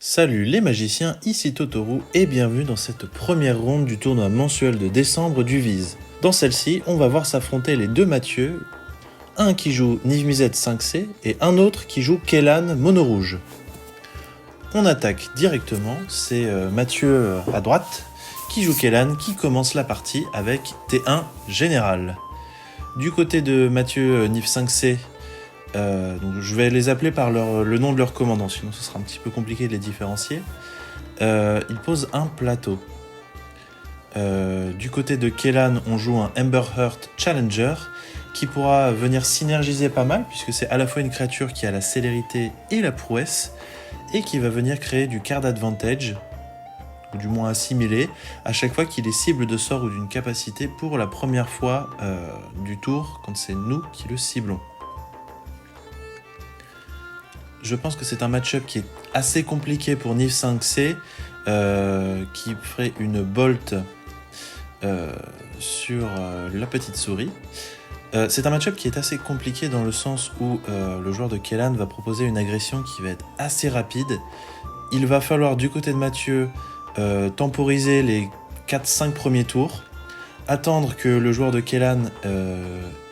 Salut les magiciens, ici Totoru et bienvenue dans cette première ronde du tournoi mensuel de décembre du Vise. Dans celle-ci, on va voir s'affronter les deux Mathieu, un qui joue Niv-Mizzet 5C et un autre qui joue Kellan Mono Rouge. On attaque directement, c'est Mathieu à droite qui joue Kellan qui commence la partie avec T1 Général. Du côté de Mathieu Niv 5C, donc je vais les appeler par le nom de leur commandant, sinon ce sera un petit peu compliqué de les différencier. Il pose un plateau. Du côté de Kellan, on joue un Emberheart Challenger qui pourra venir synergiser pas mal, puisque c'est à la fois une créature qui a la célérité et la prouesse, et qui va venir créer du card advantage, ou du moins assimilé, à chaque fois qu'il est cible de sort ou d'une capacité pour la première fois du tour, quand c'est nous qui le ciblons. Je pense que c'est un match-up qui est assez compliqué pour Niv 5C, qui ferait une bolt sur la petite souris. C'est un match-up qui est assez compliqué dans le sens où le joueur de Kellan va proposer une agression qui va être assez rapide. Il va falloir du côté de Mathieu temporiser les 4-5 premiers tours, attendre que le joueur de Kellan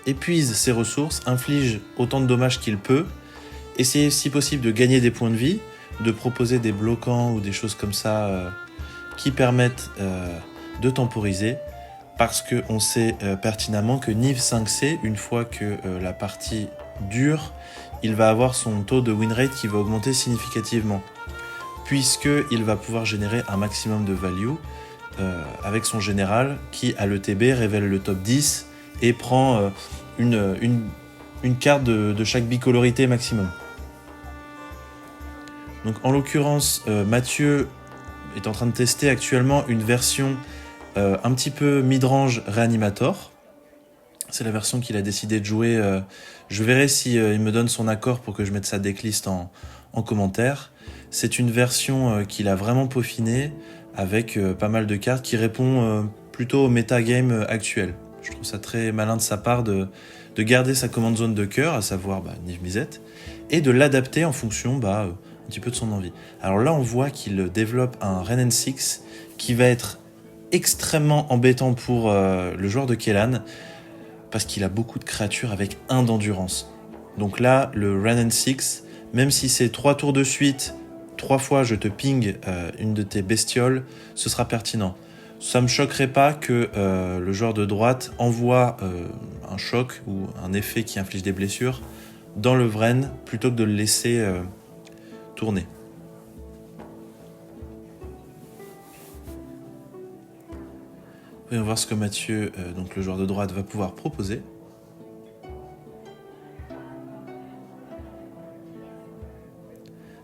épuise ses ressources, inflige autant de dommages qu'il peut, essayer si possible de gagner des points de vie, de proposer des bloquants ou des choses comme ça qui permettent de temporiser, parce qu'on sait pertinemment que Niv 5C, une fois que la partie dure, il va avoir son taux de win rate qui va augmenter significativement, puisqu'il va pouvoir générer un maximum de value avec son général qui, à l'ETB, révèle le top 10 et prend une carte de chaque bicolorité maximum. Donc en l'occurrence, Mathieu est en train de tester actuellement une version un petit peu mid-range Reanimator. C'est la version qu'il a décidé de jouer. Je verrai si il me donne son accord pour que je mette sa decklist en commentaire. C'est une version qu'il a vraiment peaufinée avec pas mal de cartes qui répond plutôt au metagame actuel. Je trouve ça très malin de sa part de garder sa command zone de cœur, à savoir Niv-Mizzet, et de l'adapter en fonction un petit peu de son envie. Alors là, on voit qu'il développe un Renin 6 qui va être extrêmement embêtant pour le joueur de Kellan, parce qu'il a beaucoup de créatures avec 1 d'endurance. Donc là, le Renin 6, même si c'est 3 tours de suite, 3 fois je te ping une de tes bestioles, ce sera pertinent. Ça me choquerait pas que le joueur de droite envoie un choc ou un effet qui inflige des blessures dans le Vren plutôt que de le laisser tourner. Voyons voir ce que Mathieu, donc le joueur de droite, va pouvoir proposer.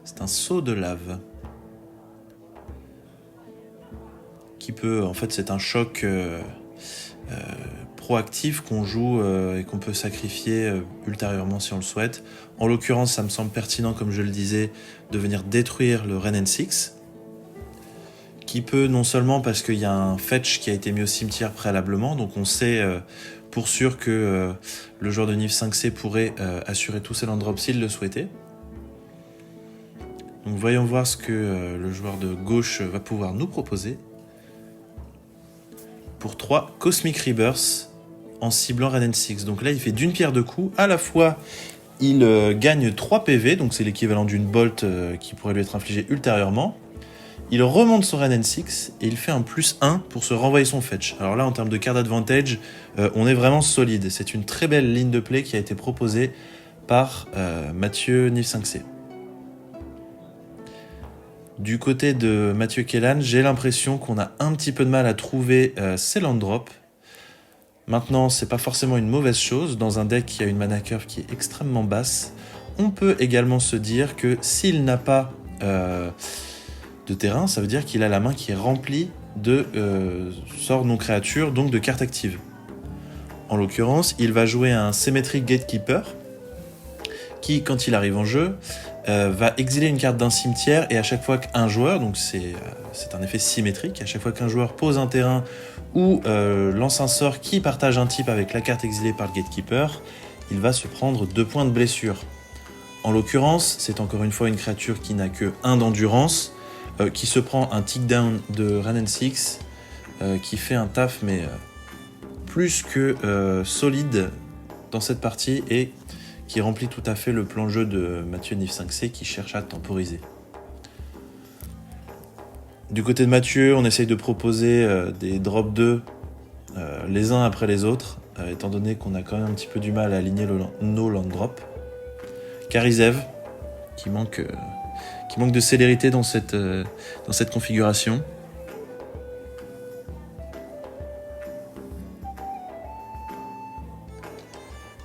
C'est un seau de lave. Qui peut, en fait, c'est un choc proactif qu'on joue et qu'on peut sacrifier ultérieurement si on le souhaite. En l'occurrence, ça me semble pertinent, comme je le disais, de venir détruire le Renin 6, qui peut, non seulement parce qu'il y a un fetch qui a été mis au cimetière préalablement, donc on sait pour sûr que le joueur de Niv 5C pourrait assurer tous ses land drops s'il le souhaitait. Donc voyons voir ce que le joueur de gauche va pouvoir nous proposer. Pour 3 Cosmic Rebirth en ciblant Renin 6. Donc là, il fait d'une pierre deux coups. À la fois, il gagne 3 PV, donc c'est l'équivalent d'une bolt qui pourrait lui être infligée ultérieurement. Il remonte son Renin 6 et il fait un +1 pour se renvoyer son fetch. Alors là, en termes de card advantage, on est vraiment solide. C'est une très belle ligne de play qui a été proposée par Mathieu Niv 5C. Du côté de Mathieu Kellan, j'ai l'impression qu'on a un petit peu de mal à trouver ses land drops. Maintenant, c'est pas forcément une mauvaise chose. Dans un deck qui a une mana curve qui est extrêmement basse, on peut également se dire que s'il n'a pas de terrain, ça veut dire qu'il a la main qui est remplie de sorts non créatures, donc de cartes actives. En l'occurrence, il va jouer un Symmetric Gatekeeper qui, quand il arrive en jeu, va exiler une carte d'un cimetière, et à chaque fois qu'un joueur, donc c'est un effet symétrique, à chaque fois qu'un joueur pose un terrain ou lance un sort qui partage un type avec la carte exilée par le Gatekeeper, il va se prendre 2 points de blessure. En l'occurrence, c'est encore une fois une créature qui n'a que 1 d'endurance, qui se prend un tick down de Rennen Six, qui fait un taf mais plus que solide dans cette partie et qui remplit tout à fait le plan de jeu de Mathieu Nif 5C qui cherche à temporiser. Du côté de Mathieu, on essaye de proposer des drop 2 les uns après les autres, étant donné qu'on a quand même un petit peu du mal à aligner nos land drop. Karizev, qui manque de célérité dans cette configuration.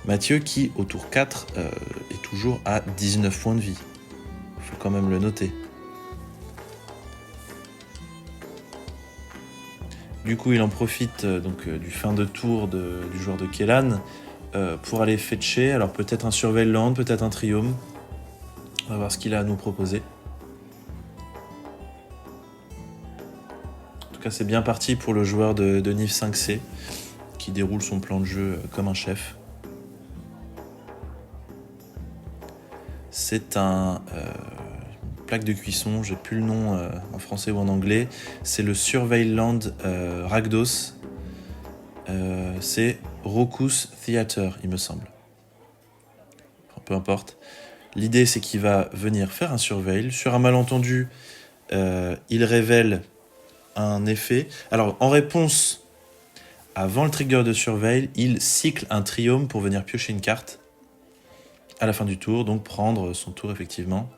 Mathieu qui, au tour 4, est toujours à 19 points de vie. Il faut quand même le noter. Du coup, il en profite du fin de tour du joueur de Kellan pour aller fetcher. Alors peut-être un Surveil Land, peut-être un Triome. On va voir ce qu'il a à nous proposer. En tout cas, c'est bien parti pour le joueur de Nif 5C qui déroule son plan de jeu comme un chef. C'est une plaque de cuisson, j'ai plus le nom en français ou en anglais. C'est le Surveilland Rakdos. C'est Rokus Theater, il me semble. Enfin, peu importe. L'idée, c'est qu'il va venir faire un surveil. Sur un malentendu, il révèle un effet. Alors, en réponse, avant le trigger de surveil, il cycle un triome pour venir piocher une carte à la fin du tour, donc prendre son tour effectivement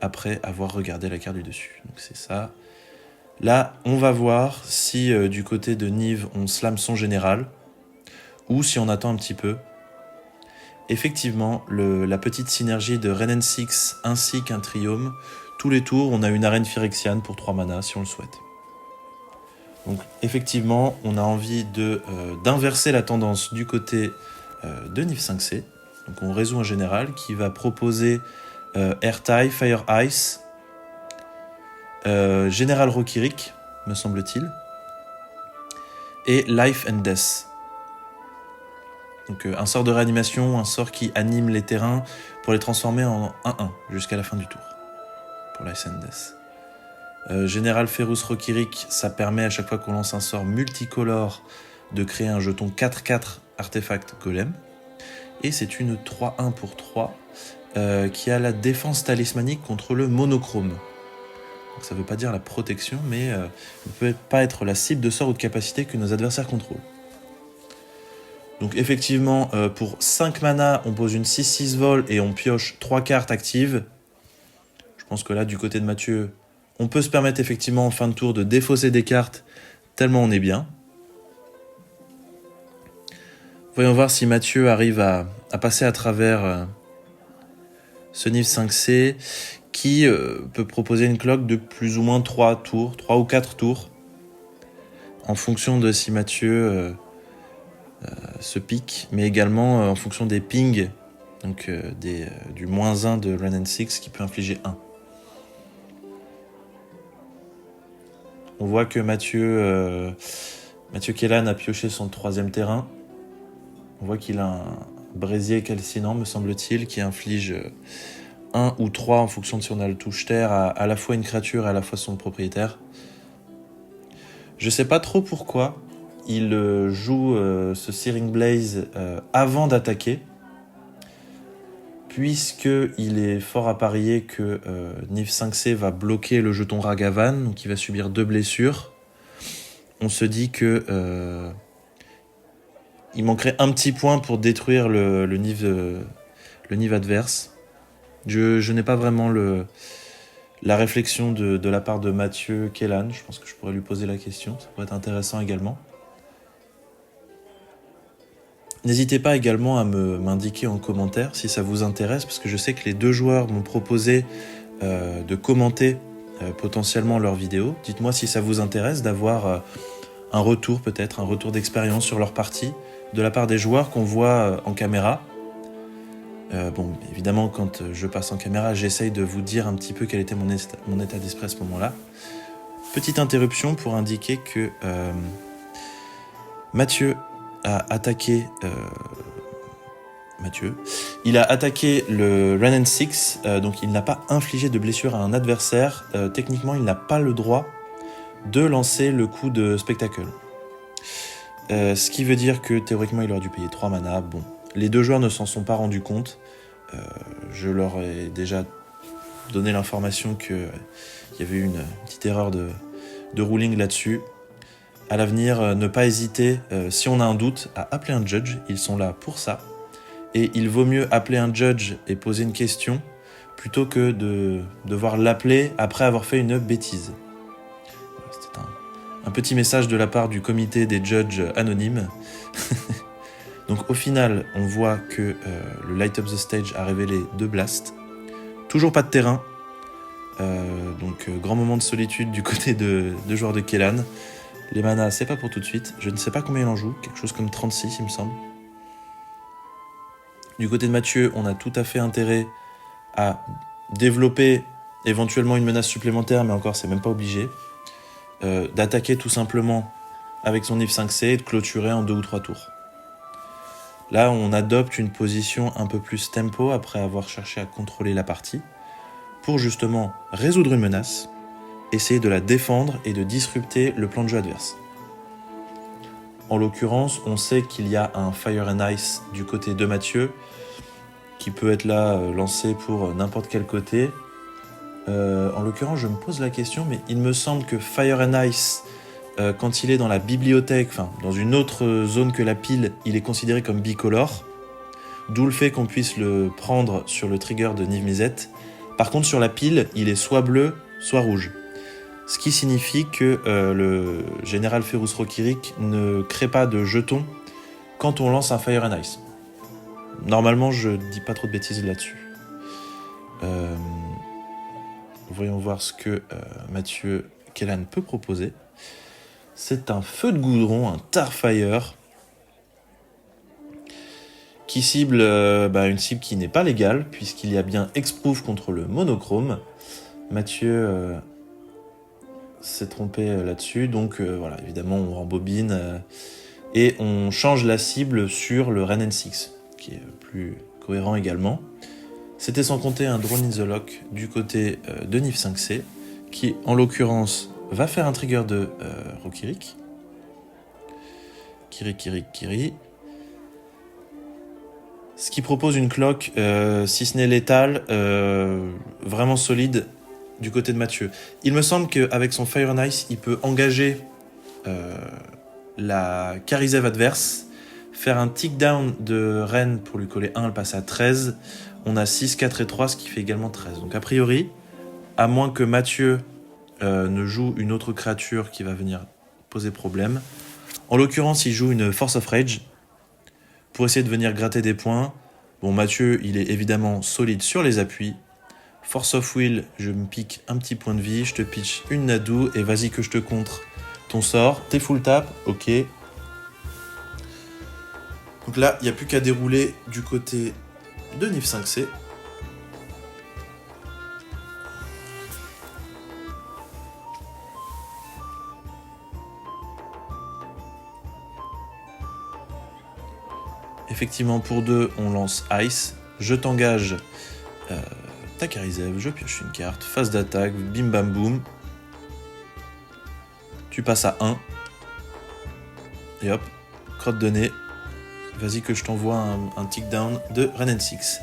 après avoir regardé la carte du dessus. Donc c'est ça. Là, on va voir si du côté de Niv, on slam son général ou si on attend un petit peu. Effectivement, la petite synergie de Rennen Six ainsi qu'un Triome, tous les tours, on a une arène Phyrexiane pour 3 mana si on le souhaite. Donc effectivement, on a envie d'inverser la tendance du côté de Niv 5C. Donc on résout un général qui va proposer Airtie, Fire Ice, Général Rokirik, me semble-t-il, et Life and Death. Donc un sort de réanimation, un sort qui anime les terrains pour les transformer en 1-1 jusqu'à la fin du tour, pour Life and Death. Général Ferus Rokirik, ça permet à chaque fois qu'on lance un sort multicolore de créer un jeton 4-4 artefact golem. Et c'est une 3-1 pour 3 qui a la défense talismanique contre le monochrome. Donc ça ne veut pas dire la protection, mais ne peut pas être la cible de sort ou de capacité que nos adversaires contrôlent. Donc effectivement, pour 5 mana, on pose une 6-6 vol et on pioche 3 cartes actives. Je pense que là, du côté de Mathieu, on peut se permettre effectivement en fin de tour de défausser des cartes, tellement on est bien. Voyons voir si Mathieu arrive à passer à travers ce Niv 5C qui peut proposer une cloque de plus ou moins 3 ou 4 tours en fonction de si Mathieu se pique, mais également en fonction des pings, donc du -1 de Rennen Six qui peut infliger 1. On voit que Mathieu Kellan a pioché son 3e terrain. On voit qu'il a un brésier calcinant, me semble-t-il, qui inflige 1 ou 3 en fonction de si on a le touche terre à la fois une créature et à la fois son propriétaire. Je sais pas trop pourquoi il joue ce Searing Blaze avant d'attaquer, puisqu'il est fort à parier que Niv 5C va bloquer le jeton Ragavan, donc il va subir 2 blessures. On se dit que il manquerait un petit point pour détruire le Niv adverse. Je n'ai pas vraiment la réflexion de la part de Mathieu Kellan. Je pense que je pourrais lui poser la question. Ça pourrait être intéressant également. N'hésitez pas également à m'indiquer en commentaire si ça vous intéresse, parce que je sais que les 2 joueurs m'ont proposé de commenter potentiellement leurs vidéos. Dites-moi si ça vous intéresse d'avoir un retour peut-être, un retour d'expérience sur leur partie, de la part des joueurs qu'on voit en caméra. Bon, évidemment, quand je passe en caméra, j'essaye de vous dire un petit peu quel était mon état d'esprit à ce moment-là. Petite interruption pour indiquer que Mathieu a attaqué Mathieu. Il a attaqué le Ren N6, donc il n'a pas infligé de blessure à un adversaire. Techniquement, il n'a pas le droit de lancer le coup de spectacle. Ce qui veut dire que théoriquement, il aurait dû payer 3 mana. Bon, les deux joueurs ne s'en sont pas rendus compte. Je leur ai déjà donné l'information qu'il y avait eu une petite erreur de ruling là-dessus. À l'avenir, ne pas hésiter, si on a un doute, à appeler un judge. Ils sont là pour ça. Et il vaut mieux appeler un judge et poser une question plutôt que de devoir l'appeler après avoir fait une bêtise. C'était un petit message de la part du comité des judges anonymes. Donc au final, on voit que le Light Up the Stage a révélé 2 blasts. Toujours pas de terrain. Donc grand moment de solitude du côté de joueurs de Kellan. Les manas, c'est pas pour tout de suite. Je ne sais pas combien il en joue. Quelque chose comme 36, il me semble. Du côté de Mathieu, on a tout à fait intérêt à développer éventuellement une menace supplémentaire, mais encore, c'est même pas obligé. D'attaquer tout simplement avec son If 5C et de clôturer en 2 ou 3 tours. Là, on adopte une position un peu plus tempo après avoir cherché à contrôler la partie pour justement résoudre une menace, essayer de la défendre et de disrupter le plan de jeu adverse. En l'occurrence, on sait qu'il y a un Fire and Ice du côté de Mathieu qui peut être là lancé pour n'importe quel côté. En l'occurrence, je me pose la question, mais il me semble que Fire and Ice, quand il est dans la bibliothèque, enfin dans une autre zone que la pile, il est considéré comme bicolore, d'où le fait qu'on puisse le prendre sur le trigger de Niv Mizzet. Par contre, sur la pile, il est soit bleu, soit rouge. Ce qui signifie que le général Ferus Rokirik ne crée pas de jetons quand on lance un Fire and Ice. Normalement, je dis pas trop de bêtises là-dessus. Voyons voir ce que Mathieu Kellan peut proposer. C'est un feu de goudron, un Tarfire, qui cible une cible qui n'est pas légale, puisqu'il y a bien Hexproof contre le monochrome. Mathieu s'est trompé là-dessus, donc voilà, évidemment on rembobine et on change la cible sur le Ren N6, qui est plus cohérent également. C'était sans compter un Drone in the Lock du côté de Niv 5C, qui en l'occurrence va faire un trigger de Rokirik. Kiri. Ce qui propose une cloque, si ce n'est létale, vraiment solide du côté de Mathieu. Il me semble qu'avec son Fire and Ice, il peut engager la Karizev adverse, faire un tick down de Ren pour lui coller 1, elle passe à 13. On a 6, 4 et 3, ce qui fait également 13. Donc a priori, à moins que Mathieu ne joue une autre créature qui va venir poser problème. En l'occurrence, il joue une Force of Rage pour essayer de venir gratter des points. Bon, Mathieu, il est évidemment solide sur les appuis. Force of Will, je me pique un petit point de vie, je te pitch une Nadu et vas-y que je te contre ton sort. T'es full tap, ok. Donc là, il n'y a plus qu'à dérouler du côté de Niv 5C. Effectivement, pour 2, on lance Ice. Je t'engage ta Karizev, je pioche une carte, phase d'attaque, bim bam boum. Tu passes à 1. Et hop, crotte de nez. Vas-y que je t'envoie un tick down de Ren N6.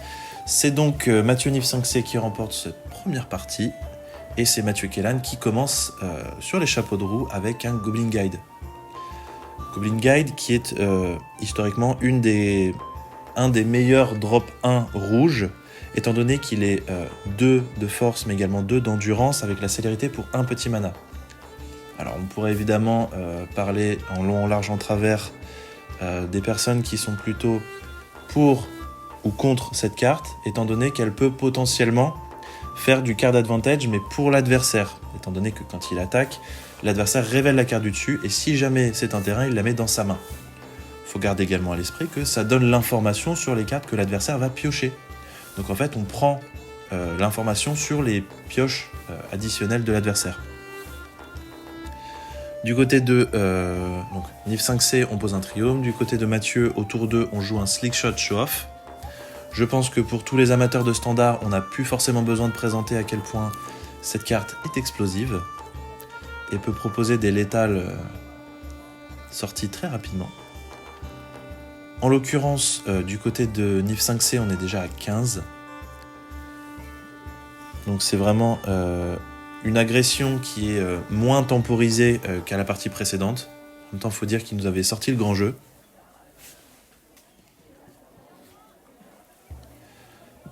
C'est donc Mathieu Niv 5C qui remporte cette première partie. Et c'est Mathieu Kellan qui commence sur les chapeaux de roue avec un Goblin Guide. Goblin Guide qui est historiquement un des meilleurs drop 1 rouge, étant donné qu'il est 2 de force mais également 2 d'endurance avec la célérité pour 1 petit mana. Alors on pourrait évidemment parler en long, en large, en travers des personnes qui sont plutôt pour ou contre cette carte, étant donné qu'elle peut potentiellement faire du card advantage mais pour l'adversaire, étant donné que quand il attaque, l'adversaire révèle la carte du dessus et si jamais c'est un terrain, il la met dans sa main. Il faut garder également à l'esprit que ça donne l'information sur les cartes que l'adversaire va piocher. Donc en fait, on prend l'information sur les pioches additionnelles de l'adversaire. Du côté de Niv 5C, on pose un Triome. Du côté de Mathieu, au tour 2, on joue un Slickshot Show-Off. Je pense que pour tous les amateurs de standard, on n'a plus forcément besoin de présenter à quel point cette carte est explosive et peut proposer des létales sorties très rapidement. En l'occurrence, du côté de Nif 5C, on est déjà à 15. Donc c'est vraiment une agression qui est moins temporisée qu'à la partie précédente. En même temps, il faut dire qu'il nous avait sorti le grand jeu.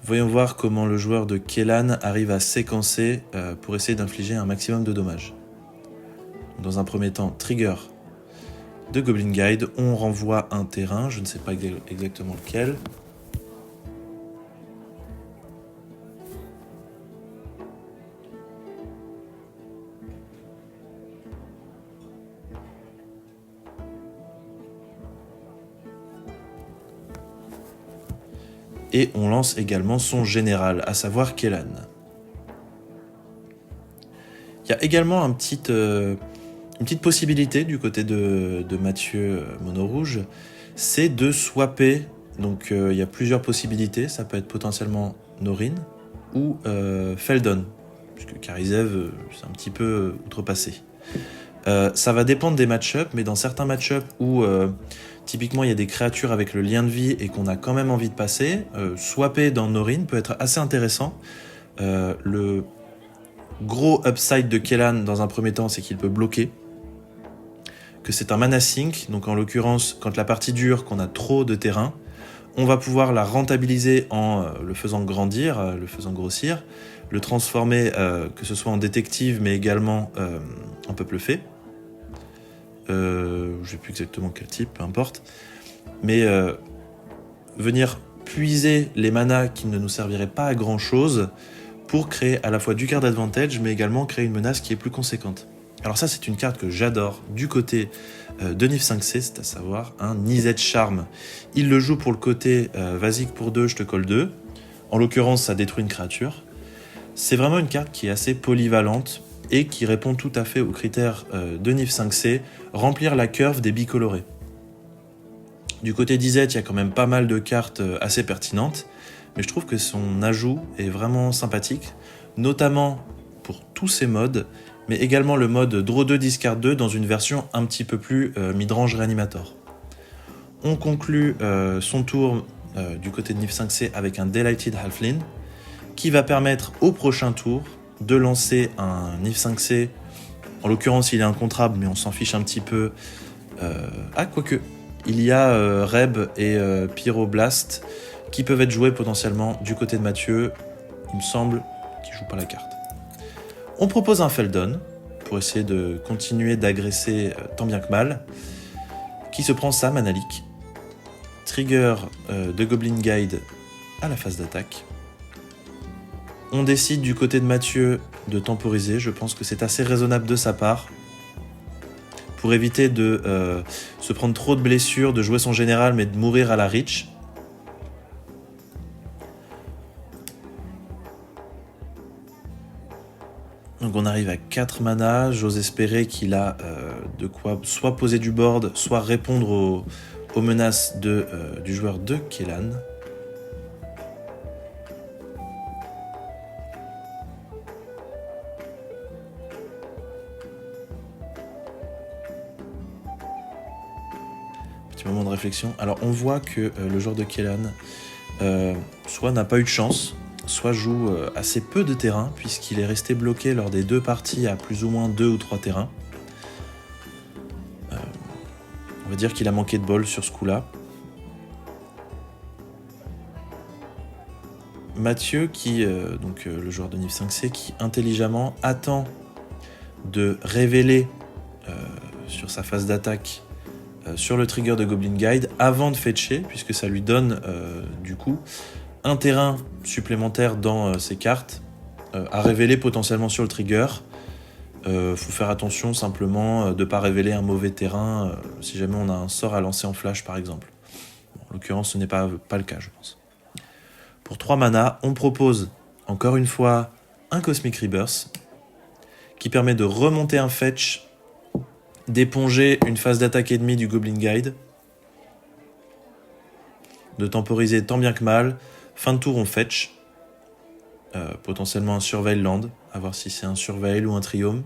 Voyons voir comment le joueur de Kellan arrive à séquencer pour essayer d'infliger un maximum de dommages. Dans un premier temps, trigger de Goblin Guide, on renvoie un terrain, je ne sais pas exactement lequel. Et on lance également son général, à savoir Kellan. Il y a également une petite possibilité du côté de Mathieu Mono Rouge, c'est de swapper. Donc il y a plusieurs possibilités, ça peut être potentiellement Norin ou Feldon, puisque Karizev c'est un petit peu outrepassé. Ça va dépendre des match-ups, mais dans certains match-ups où typiquement il y a des créatures avec le lien de vie et qu'on a quand même envie de passer, swapper dans Norin peut être assez intéressant. Le gros upside de Kellan dans un premier temps, c'est qu'il peut bloquer, que c'est un mana sink, donc en l'occurrence quand la partie dure, qu'on a trop de terrain, on va pouvoir la rentabiliser en le faisant grandir, le faisant grossir, le transformer que ce soit en détective mais également en peuple fée. Je ne sais plus exactement quel type, peu importe, mais venir puiser les manas qui ne nous serviraient pas à grand chose pour créer à la fois du card advantage mais également créer une menace qui est plus conséquente. Alors ça c'est une carte que j'adore du côté de Nif 5C, c'est à savoir un Nizet Charm. Il le joue pour le côté Vasik pour 2, je te colle 2. En l'occurrence ça détruit une créature. C'est vraiment une carte qui est assez polyvalente et qui répond tout à fait aux critères de Nif 5C, remplir la curve des bicolorés. Du côté d'Izet, il y a quand même pas mal de cartes assez pertinentes, mais je trouve que son ajout est vraiment sympathique, notamment pour tous ses modes, mais également le mode Draw 2, Discard 2 dans une version un petit peu plus midrange Reanimator. On conclut son tour du côté de Nif 5C avec un Delighted Halfling, qui va permettre au prochain tour de lancer un Nif 5C. En l'occurrence, il est incontrable, mais on s'en fiche un petit peu. Quoique, il y a Reb et Pyroblast qui peuvent être joués potentiellement du côté de Mathieu. Il me semble qu'il ne joue pas la carte. On propose un Feldon pour essayer de continuer d'agresser tant bien que mal, qui se prend sa mana leak. Trigger de Goblin Guide à la phase d'attaque. On décide du côté de Mathieu de temporiser, je pense que c'est assez raisonnable de sa part, pour éviter de se prendre trop de blessures, de jouer son général mais de mourir à la reach. Donc on arrive à 4 mana, j'ose espérer qu'il a de quoi soit poser du board, soit répondre aux menaces du joueur de Kellan. Petit moment de réflexion. Alors on voit que le joueur de Kellan soit n'a pas eu de chance, soit joue assez peu de terrain, puisqu'il est resté bloqué lors des 2 parties à plus ou moins 2 ou 3 terrains. On va dire qu'il a manqué de bol sur ce coup-là. Mathieu, le joueur de Nif 5C, qui intelligemment attend de révéler sur sa phase d'attaque sur le trigger de Goblin Guide avant de fetcher, puisque ça lui donne du coup un terrain supplémentaire dans ses cartes à révéler potentiellement sur le trigger. Faut faire attention simplement de ne pas révéler un mauvais terrain si jamais on a un sort à lancer en flash par exemple. Bon, en l'occurrence ce n'est pas le cas je pense. Pour 3 mana, on propose encore une fois un Cosmic Rebirth qui permet de remonter un fetch, d'éponger une phase d'attaque ennemie du Goblin Guide, de temporiser tant bien que mal, Fin de tour, on fetch. Potentiellement un Surveil land, à voir si c'est un Surveil ou un Triome.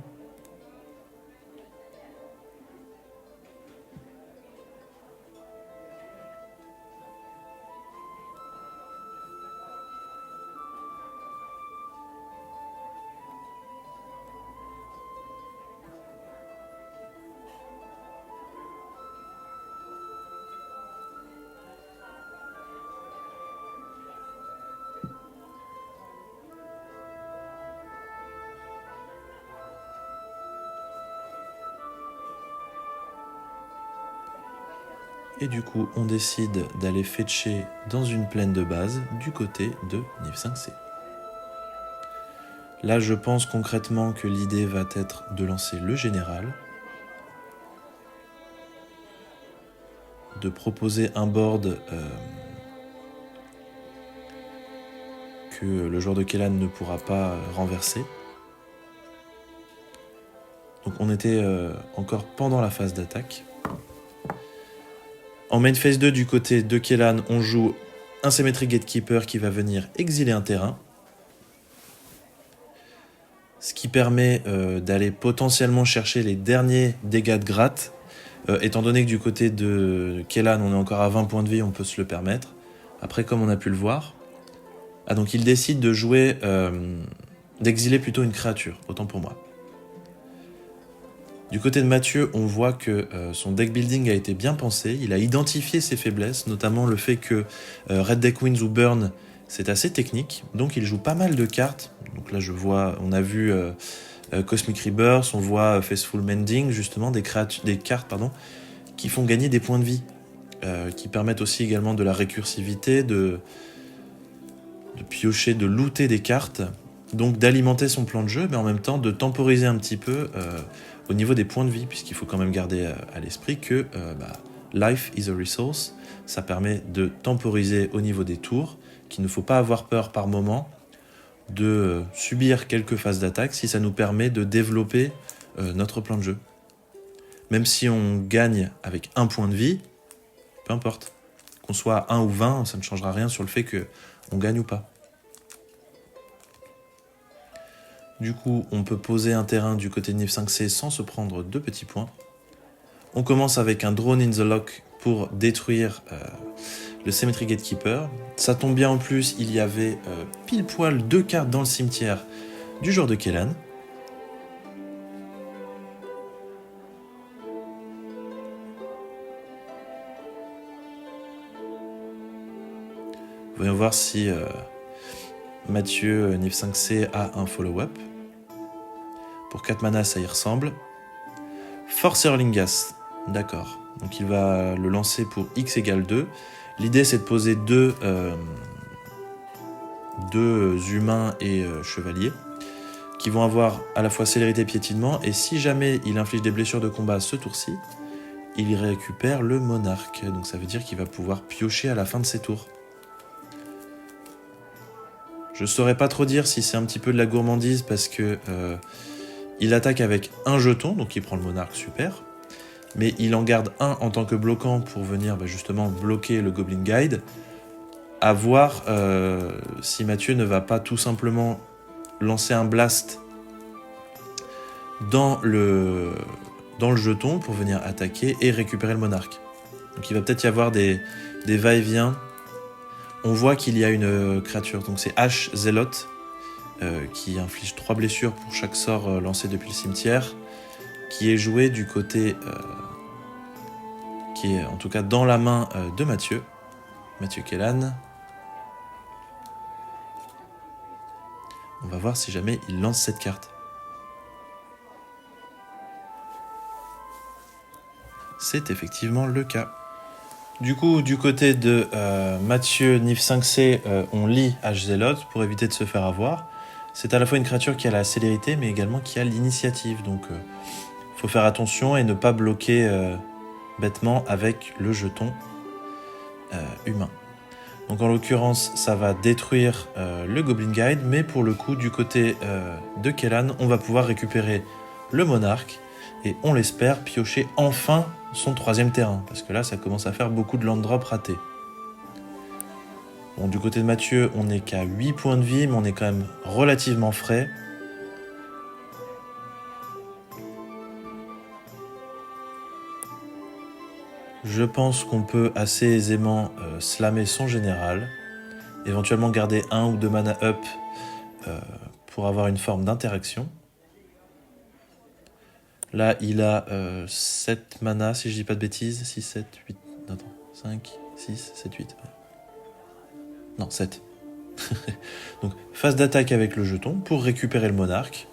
Et du coup, on décide d'aller fetcher dans une plaine de base du côté de Nif 5C. Là, je pense concrètement que l'idée va être de lancer le général, de proposer un board que le joueur de Kellan ne pourra pas renverser. Donc on était encore pendant la phase d'attaque. En main phase 2, du côté de Kellan, on joue un Cemetery Gatekeeper qui va venir exiler un terrain. Ce qui permet d'aller potentiellement chercher les derniers dégâts de gratte. Étant donné que du côté de Kellan, on est encore à 20 points de vie, on peut se le permettre. Après, comme on a pu le voir... Ah, donc il décide de jouer... d'exiler plutôt une créature, autant pour moi. Du côté de Mathieu, on voit que son deck building a été bien pensé. Il a identifié ses faiblesses, notamment le fait que Red Deck Wins ou Burn, c'est assez technique. Donc il joue pas mal de cartes. Donc là, on a vu Cosmic Rebirth, on voit Faithful Mending, justement, des cartes qui font gagner des points de vie, qui permettent aussi également de la récursivité, de piocher, de looter des cartes, donc d'alimenter son plan de jeu, mais en même temps de temporiser un petit peu au niveau des points de vie, puisqu'il faut quand même garder à l'esprit que life is a resource, ça permet de temporiser au niveau des tours, qu'il ne faut pas avoir peur par moment de subir quelques phases d'attaque si ça nous permet de développer notre plan de jeu. Même si on gagne avec 1 point de vie, peu importe. Qu'on soit 1 ou 20, ça ne changera rien sur le fait qu'on gagne ou pas. Du coup, on peut poser un terrain du côté de Nif 5C sans se prendre 2 petits points. On commence avec un Drone in the Lock pour détruire le Cemetery Gatekeeper. Ça tombe bien en plus, il y avait pile poil 2 cartes dans le cimetière du joueur de Kellan. Voyons voir si Mathieu Nif 5C a un follow-up. Pour 4 mana, ça y ressemble. Force Erlingas, d'accord. Donc il va le lancer pour X égale 2. L'idée, c'est de poser deux humains et chevaliers qui vont avoir à la fois célérité et piétinement. Et si jamais il inflige des blessures de combat ce tour-ci, il récupère le monarque. Donc ça veut dire qu'il va pouvoir piocher à la fin de ses tours. Je saurais pas trop dire si c'est un petit peu de la gourmandise parce que il attaque avec un jeton, donc il prend le monarque, super. Mais il en garde un en tant que bloquant pour venir justement bloquer le Goblin Guide. À voir si Mathieu ne va pas tout simplement lancer un blast dans le jeton pour venir attaquer et récupérer le monarque. Donc il va peut-être y avoir des va-et-vient. On voit qu'il y a une créature, donc c'est Ash Zealot, qui inflige 3 blessures pour chaque sort lancé depuis le cimetière, qui est joué du côté, qui est en tout cas dans la main de Mathieu Kellan. On va voir si jamais il lance cette carte. C'est effectivement le cas. Du coup, du côté de Mathieu Nif 5C, on lit Ash Zealot pour éviter de se faire avoir. C'est à la fois une créature qui a la célérité, mais également qui a l'initiative. Donc, faut faire attention et ne pas bloquer bêtement avec le jeton humain. Donc, en l'occurrence, ça va détruire le Goblin Guide, mais pour le coup, du côté de Kellan, on va pouvoir récupérer le monarque et, on l'espère, piocher enfin son 3e terrain, parce que là, ça commence à faire beaucoup de land drop ratés. Bon, du côté de Mathieu, on n'est qu'à 8 points de vie, mais on est quand même relativement frais. Je pense qu'on peut assez aisément slammer son général, éventuellement garder 1 ou 2 mana up pour avoir une forme d'interaction. Là, il a 7 mana, si je dis pas de bêtises. 6, 7, 8, attends, 5, 6, 7, 8. Non, 7. Donc, phase d'attaque avec le jeton pour récupérer le monarque.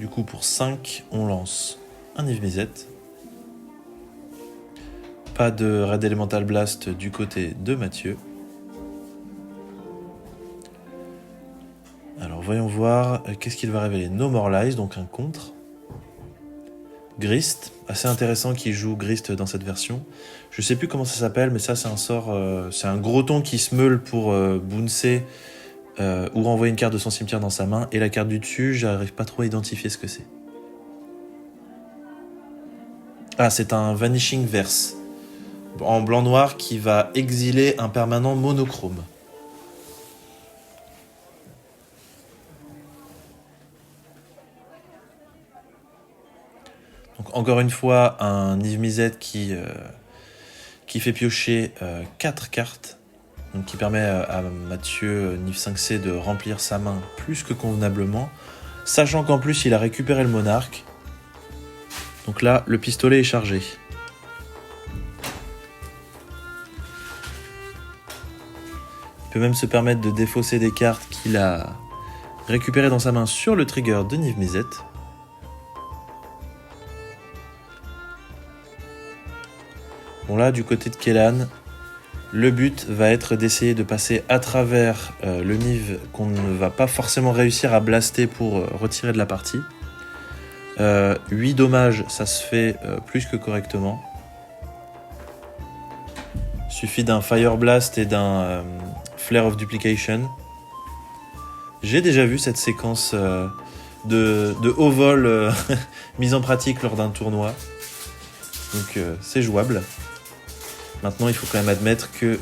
Du coup, pour 5, on lance un Yves Misette. Pas de Red Elemental Blast du côté de Mathieu. Alors, voyons voir qu'est-ce qu'il va révéler. No More Lies, donc un contre. Grist, assez intéressant qui joue Grist dans cette version. Je sais plus comment ça s'appelle, mais ça c'est un sort, c'est un gros ton qui se meule pour bouncer ou renvoyer une carte de son cimetière dans sa main. Et la carte du dessus, j'arrive pas trop à identifier ce que c'est. Ah, c'est un Vanishing Verse en blanc-noir qui va exiler un permanent monochrome. Donc encore une fois, un Yves Misette qui fait piocher 4 cartes, donc qui permet à Mathieu Niv 5C de remplir sa main plus que convenablement, sachant qu'en plus il a récupéré le monarque. Donc là, le pistolet est chargé. Il peut même se permettre de défausser des cartes qu'il a récupérées dans sa main sur le trigger de Niv Mizzet. Bon là, du côté de Kellan, le but va être d'essayer de passer à travers le Niv qu'on ne va pas forcément réussir à blaster pour retirer de la partie. 8 dommages, ça se fait plus que correctement. Suffit d'un Fire Blast et d'un Flare of Duplication. J'ai déjà vu cette séquence de haut vol mise en pratique lors d'un tournoi. Donc c'est jouable. Maintenant, il faut quand même admettre que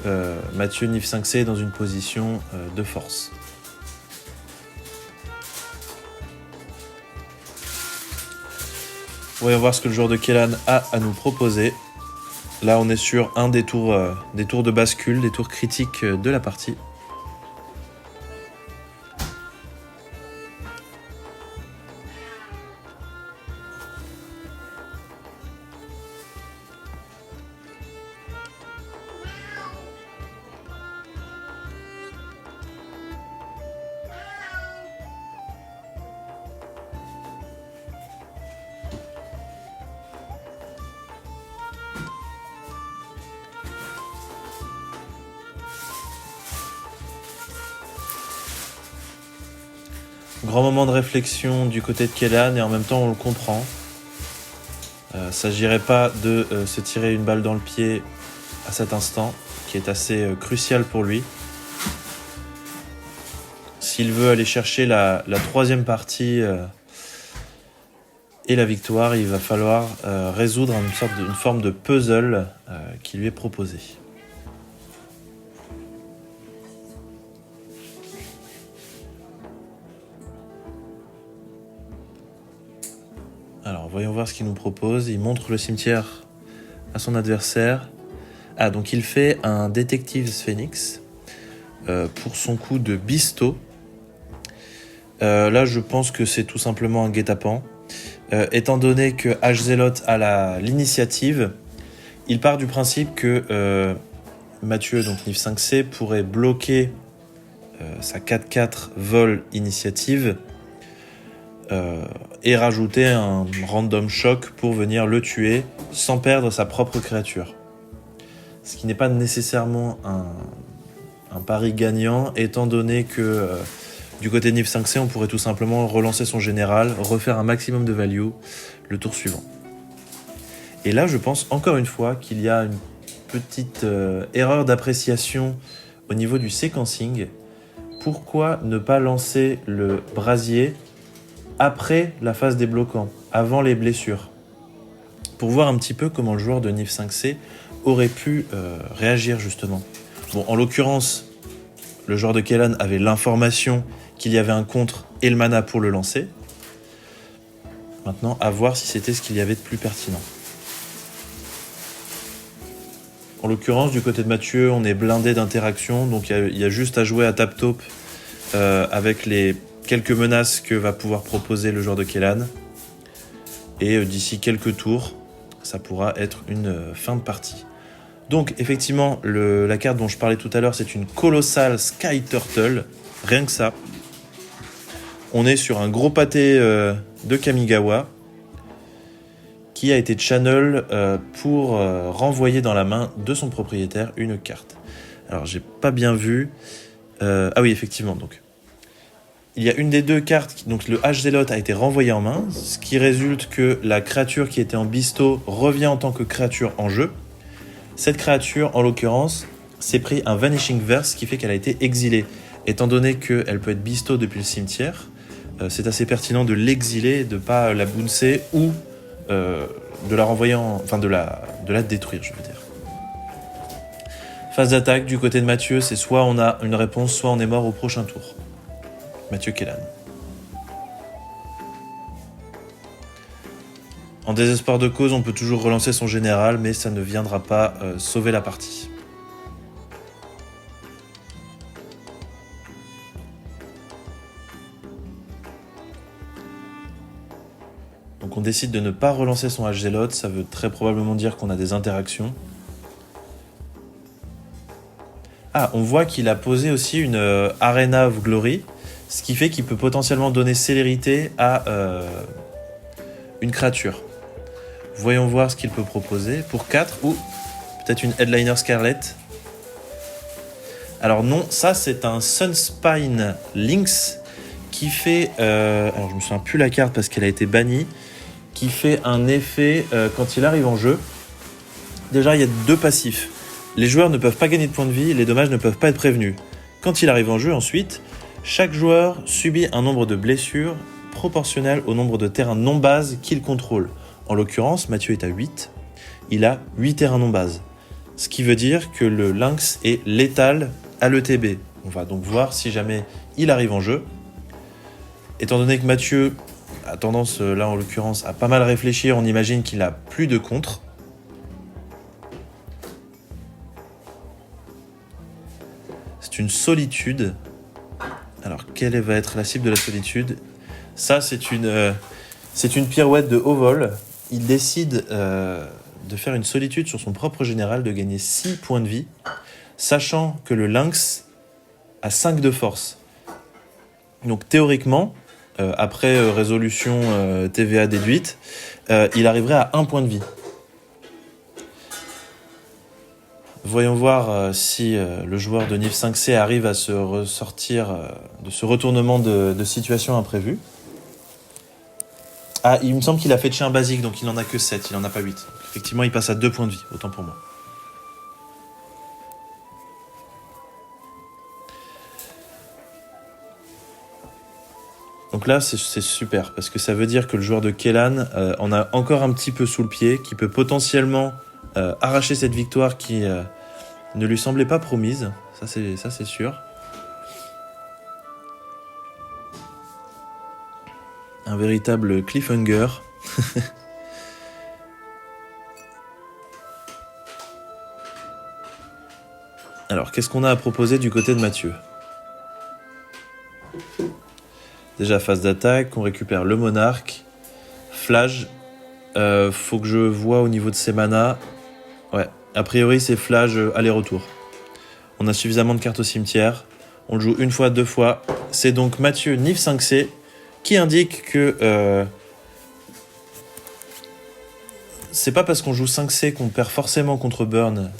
Mathieu Niv 5C est dans une position de force. Voyons voir ce que le joueur de Kellan a à nous proposer. Là, on est sur un des tours de bascule, des tours critiques de la partie. Grand moment de réflexion du côté de Kellan et en même temps on le comprend. S'agirait pas de se tirer une balle dans le pied à cet instant, qui est assez crucial pour lui. S'il veut aller chercher la troisième partie et la victoire, il va falloir résoudre une forme de puzzle qui lui est proposée. Alors, voyons voir ce qu'il nous propose. Il montre le cimetière à son adversaire. Ah, donc il fait un Detective's Phoenix pour son coup de Bisto. Là, je pense que c'est tout simplement un guet-apens. Étant donné que H-Zealot a l'initiative, il part du principe que Mathieu, donc Niv 5C, pourrait bloquer sa 4-4 vol initiative et rajouter un random shock pour venir le tuer sans perdre sa propre créature. Ce qui n'est pas nécessairement un pari gagnant, étant donné que du côté de Niv 5C, on pourrait tout simplement relancer son général, refaire un maximum de value le tour suivant. Et là, je pense encore une fois qu'il y a une petite erreur d'appréciation au niveau du sequencing. Pourquoi ne pas lancer le brasier après la phase des bloquants, avant les blessures? pour voir un petit peu comment le joueur de Nif 5C aurait pu réagir justement. Bon, en l'occurrence, le joueur de Kellan avait l'information qu'il y avait un contre et le mana pour le lancer. Maintenant, à voir si c'était ce qu'il y avait de plus pertinent. En l'occurrence, du côté de Mathieu, on est blindé d'interactions, donc il y a juste à jouer à tap-top avec les quelques menaces que va pouvoir proposer le joueur de Kellan. Et d'ici quelques tours, ça pourra être une fin de partie. Donc effectivement, la carte dont je parlais tout à l'heure, c'est une colossale Sky Turtle, rien que ça. On est sur un gros pâté de Kamigawa qui a été channel pour renvoyer dans la main de son propriétaire une carte. Alors j'ai pas bien vu. Ah oui, effectivement, donc. Il y a une des deux cartes, donc le H-Zealot a été renvoyé en main, ce qui résulte que la créature qui était en bisto revient en tant que créature en jeu. Cette créature, en l'occurrence, s'est pris un Vanishing Verse, ce qui fait qu'elle a été exilée. Étant donné qu'elle peut être bisto depuis le cimetière, c'est assez pertinent de l'exiler, de ne pas la bouncer ou de la renvoyer de la détruire, je veux dire. Phase d'attaque, du côté de Mathieu, c'est soit on a une réponse, soit on est mort au prochain tour. Mathieu Kellan. En désespoir de cause, on peut toujours relancer son général, mais ça ne viendra pas sauver la partie. Donc on décide de ne pas relancer son H-Zealot, ça veut très probablement dire qu'on a des interactions. Ah, on voit qu'il a posé aussi une Arena of Glory, ce qui fait qu'il peut potentiellement donner célérité à une créature. Voyons voir ce qu'il peut proposer pour 4 ou peut-être une Headliner Scarlet. Alors non, ça c'est un Sunspine Lynx qui fait... alors je me souviens plus la carte parce qu'elle a été bannie. Qui fait un effet quand il arrive en jeu. Déjà, il y a 2 passifs. Les joueurs ne peuvent pas gagner de points de vie, les dommages ne peuvent pas être prévenus. Quand il arrive en jeu ensuite, chaque joueur subit un nombre de blessures proportionnel au nombre de terrains non base qu'il contrôle. En l'occurrence, Mathieu est à 8. Il a 8 terrains non base. Ce qui veut dire que le Lynx est létal à l'ETB. On va donc voir si jamais il arrive en jeu. Étant donné que Mathieu a tendance, là en l'occurrence, à pas mal réfléchir, on imagine qu'il a plus de contre. C'est une solitude. Alors, quelle va être la cible de la solitude ? Ça, c'est une pirouette de haut vol. Il décide de faire une solitude sur son propre général, de gagner 6 points de vie, sachant que le Lynx a 5 de force. Donc, théoriquement, après résolution TVA déduite, il arriverait à 1 point de vie. Voyons voir si le joueur de Nif 5C arrive à se ressortir de ce retournement de situation imprévue. Ah, il me semble qu'il a fait chien basique, donc il n'en a que 7, il n'en a pas 8. Effectivement, il passe à 2 points de vie, autant pour moi. Donc là, c'est super, parce que ça veut dire que le joueur de Kellan en a encore un petit peu sous le pied, qui peut potentiellement arracher cette victoire qui ne lui semblait pas promise. Ça, c'est sûr. Un véritable cliffhanger. Alors, qu'est-ce qu'on a à proposer du côté de Mathieu ? Déjà, phase d'attaque, on récupère le monarque. Flash. Faut que je vois au niveau de ses manas. Ouais, a priori, c'est flash aller-retour. On a suffisamment de cartes au cimetière. On le joue une fois, 2 fois. C'est donc Mathieu Nif 5C qui indique que c'est pas parce qu'on joue 5C qu'on perd forcément contre Burn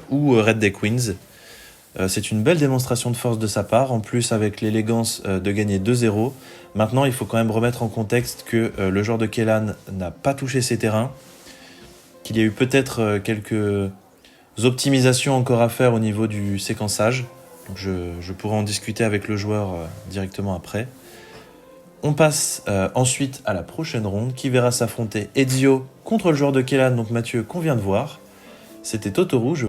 ou Red Deck Queens. C'est une belle démonstration de force de sa part, en plus avec l'élégance de gagner 2-0. Maintenant, il faut quand même remettre en contexte que le joueur de Kellan n'a pas touché ses terrains, qu'il y a eu peut-être quelques optimisations encore à faire au niveau du séquençage. Donc je pourrai en discuter avec le joueur directement après. On passe ensuite à la prochaine ronde qui verra s'affronter Ezio contre le joueur de Kellan, donc Mathieu, qu'on vient de voir. C'était Totoro, je